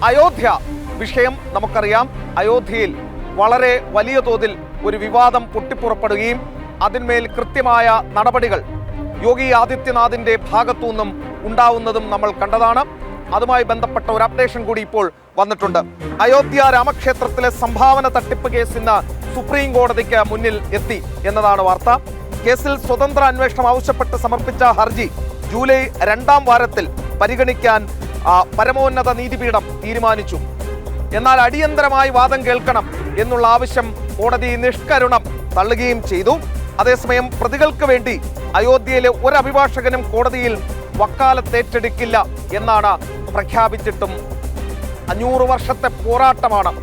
അയോധ്യ വിഷയം നമുക്കറിയാം. അയോധ്യയിൽ വളരെ വലിയ തോതിൽ ഒരു വിവാദം പൊട്ടിപ്പുറപ്പെടുകയും അതിന്മേൽ കൃത്യമായ നടപടികൾ യോഗി ആദിത്യനാഥിന്റെ ഭാഗത്തു നിന്നും ഉണ്ടാവുന്നതും നമ്മൾ കണ്ടതാണ്. അതുമായി ബന്ധപ്പെട്ട ഒരു അപ്ഡേഷൻ കൂടി ഇപ്പോൾ വന്നിട്ടുണ്ട്. അയോധ്യ രാമക്ഷേത്രത്തിലെ സംഭാവന തട്ടിപ്പ് കേസ് ഇന്ന് സുപ്രീം കോടതിക്ക് മുന്നിൽ എത്തി എന്നതാണ് വാർത്ത. കേസിൽ സ്വതന്ത്ര അന്വേഷണം ആവശ്യപ്പെട്ട് സമർപ്പിച്ച ഹർജി ജൂലൈ 2-ാം വാരത്തിൽ പരിഗണിക്കാൻ പരമോന്നത നീതിപീഠം തീരുമാനിച്ചു. എന്നാൽ അടിയന്തരമായി വാദം കേൾക്കണം എന്നുള്ള ആവശ്യം കോടതി നിഷ്കരുണം തള്ളുകയും ചെയ്തു. അതേസമയം പ്രതികൾക്ക് വേണ്ടി അയോധ്യയിലെ ഒരു അഭിഭാഷകനും കോടതിയിൽ വക്കാലത്തേറ്റെടുക്കില്ല എന്നാണ് പ്രഖ്യാപിച്ചിട്ടും 500 വർഷത്തെ പോരാട്ടമാണ്.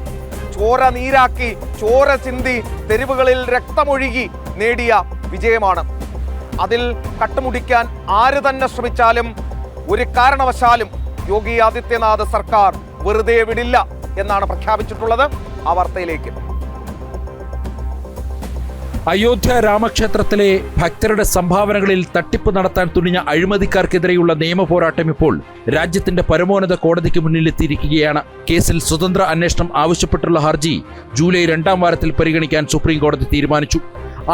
ചോര നീരാക്കി ചോര ചിന്തി തെരുവുകളിൽ രക്തമൊഴുകി നേടിയ വിജയമാണ്. അതിൽ കട്ടുമുടിക്കാൻ ആര് തന്നെ ശ്രമിച്ചാലും ഒരു കാരണവശാലും യോഗി ആദിത്യനാഥ് സർക്കാർ വെറുതെ വിടില്ല എന്നാണ് പ്രഖ്യാപിച്ചിട്ടുള്ളത്. ആ വാർത്തയിലേക്ക്. അയോധ്യ രാമക്ഷേത്രത്തിലെ ഭക്തരുടെ സംഭാവനകളിൽ തട്ടിപ്പ് നടത്താൻ തുനിഞ്ഞ അഴിമതിക്കാർക്കെതിരെയുള്ള നിയമ പോരാട്ടം ഇപ്പോൾ രാജ്യത്തിന്റെ പരമോന്നത കോടതിക്ക് മുന്നിലെത്തിയിരിക്കുകയാണ്. കേസിൽ സ്വതന്ത്ര അന്വേഷണം ആവശ്യപ്പെട്ടുള്ള ഹർജി ജൂലൈ 2-ാം വാരത്തിൽ പരിഗണിക്കാൻ സുപ്രീം കോടതി തീരുമാനിച്ചു.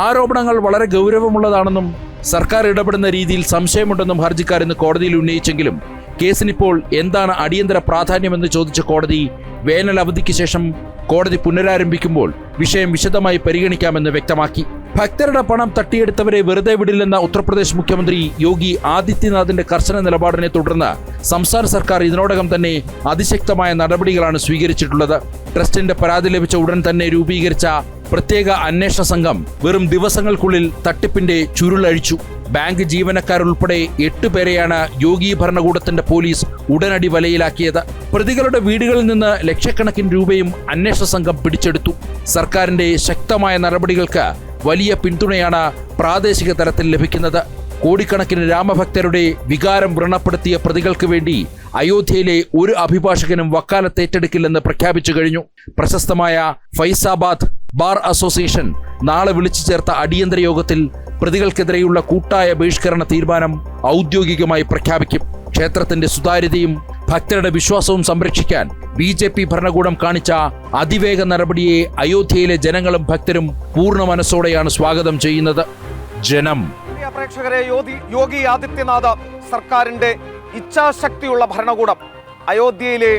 ആരോപണങ്ങൾ വളരെ ഗൗരവമുള്ളതാണെന്നും സർക്കാർ ഇടപെടുന്ന രീതിയിൽ സംശയമുണ്ടെന്നും ഹർജിക്കാർ ഇന്ന് കോടതിയിൽ ഉന്നയിച്ചെങ്കിലും കേസിനിപ്പോൾ എന്താണ് അടിയന്തര പ്രാധാന്യമെന്ന് ചോദിച്ച കോടതി വേനൽ അവധിക്ക് ശേഷം കോടതി പുനരാരംഭിക്കുമ്പോൾ വിഷയം വിശദമായി പരിഗണിക്കാമെന്ന് വ്യക്തമാക്കി. ഭക്തരുടെ പണം തട്ടിയെടുത്തവരെ വെറുതെ വിടില്ലെന്ന ഉത്തർപ്രദേശ് മുഖ്യമന്ത്രി യോഗി ആദിത്യനാഥിന്റെ കർശന നിലപാടിനെ തുടർന്ന് സംസ്ഥാന സർക്കാർ ഇതിനോടകം തന്നെ അതിശക്തമായ നടപടികളാണ് സ്വീകരിച്ചിട്ടുള്ളത്. ട്രസ്റ്റിന്റെ പരാതി ലഭിച്ച ഉടൻ തന്നെ രൂപീകരിച്ച പ്രത്യേക അന്വേഷണ സംഘം വെറും ദിവസങ്ങൾക്കുള്ളിൽ തട്ടിപ്പിന്റെ ചുരുളഴിച്ചു. ബാങ്ക് ജീവനക്കാരുൾപ്പെടെ 8 പേരെയാണ് യോഗി ഭരണകൂടത്തിന്റെ പോലീസ് ഉടനടി വലയിലാക്കിയത്. പ്രതികളുടെ വീടുകളിൽ നിന്ന് ലക്ഷക്കണക്കിന് രൂപയും അന്വേഷണ സംഘം പിടിച്ചെടുത്തു. സർക്കാരിന്റെ ശക്തമായ നടപടികൾക്ക് വലിയ പിന്തുണയാണ് പ്രാദേശിക തലത്തിൽ ലഭിക്കുന്നത്. കോടിക്കണക്കിന് രാമഭക്തരുടെ വികാരം വ്രണപ്പെടുത്തിയ പ്രതികൾക്ക് വേണ്ടി അയോധ്യയിലെ ഒരു അഭിഭാഷകനും വക്കാലത്തേറ്റെടുക്കില്ലെന്ന് പ്രഖ്യാപിച്ചു കഴിഞ്ഞു. പ്രശസ്തമായ ഫൈസാബാദ് ബാർ അസോസിയേഷൻ നാളെ വിളിച്ചു ചേർത്ത അടിയന്തര യോഗത്തിൽ പ്രതികൾക്കെതിരെയുള്ള കൂട്ടായ ബഹിഷ്കരണ തീരുമാനം ഔദ്യോഗികമായി പ്രഖ്യാപിക്കും. ക്ഷേത്രത്തിന്റെ സുതാര്യതയും ഭക്തരുടെ വിശ്വാസവും സംരക്ഷിക്കാൻ BJP ഭരണകൂടം കാണിച്ച അതിവേഗ നടപടിയെ അയോധ്യയിലെ ജനങ്ങളും ഭക്തരും പൂർണ്ണ മനസ്സോടെയാണ് സ്വാഗതം ചെയ്യുന്നത്. ജനം. പ്രേക്ഷകരെ, യോഗി ആദിത്യനാഥ് സർക്കാരിന്റെ ഇച്ഛാശക്തിയുള്ള ഭരണകൂടം അയോധ്യയിലെ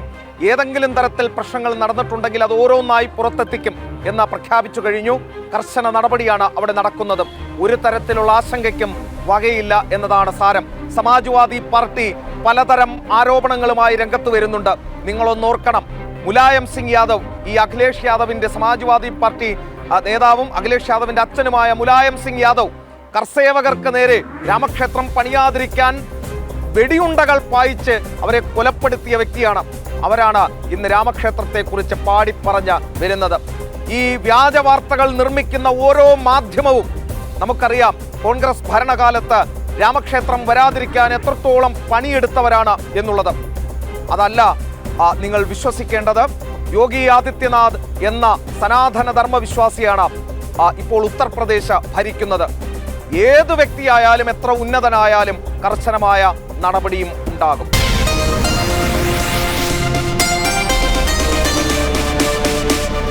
ഏതെങ്കിലും തരത്തിൽ പ്രശ്നങ്ങൾ നടന്നിട്ടുണ്ടെങ്കിൽ അത് ഓരോന്നായി പുറത്തെത്തിക്കും എന്ന് പ്രഖ്യാപിച്ചു കഴിഞ്ഞു. കർശന നടപടിയാണ് അവിടെ നടക്കുന്നത്. ഒരു തരത്തിലുള്ള ആശങ്കയ്ക്കും വകയില്ല എന്നതാണ് സാരം. സമാജ്വാദി പാർട്ടി പലതരം ആരോപണങ്ങളുമായി രംഗത്ത് വരുന്നുണ്ട്. നിങ്ങളൊന്നോർക്കണം, മുലായം സിംഗ് യാദവ്, ഈ അഖിലേഷ് യാദവിന്റെ സമാജ്വാദി പാർട്ടി നേതാവും അഖിലേഷ് യാദവിന്റെ അച്ഛനുമായ മുലായം സിംഗ് യാദവ് കർസേവകർക്ക് നേരെ രാമക്ഷേത്രം പണിയാതിരിക്കാൻ വെടിയുണ്ടകൾ പായിച്ച് അവരെ കൊലപ്പെടുത്തിയ വ്യക്തിയാണ്. അവരാണ് ഇന്ന് രാമക്ഷേത്രത്തെക്കുറിച്ച് പാടിപ്പറഞ്ഞ് വരുന്നത്. ഈ വ്യാജ വാർത്തകൾ നിർമ്മിക്കുന്ന ഓരോ മാധ്യമവും നമുക്കറിയാം കോൺഗ്രസ് ഭരണകാലത്ത് രാമക്ഷേത്രം വരാതിരിക്കാൻ എത്രത്തോളം പണിയെടുത്തവരാണ് എന്നുള്ളത്. അതല്ല നിങ്ങൾ വിശ്വസിക്കേണ്ടത്. യോഗി ആദിത്യനാഥ് എന്ന സനാതന ധർമ്മവിശ്വാസിയാണ് ഇപ്പോൾ ഉത്തർപ്രദേശ് ഭരിക്കുന്നത്. ഏത് വ്യക്തിയായാലും എത്ര ഉന്നതനായാലും കർശനമായ നടപടിയും ഉണ്ടാകും.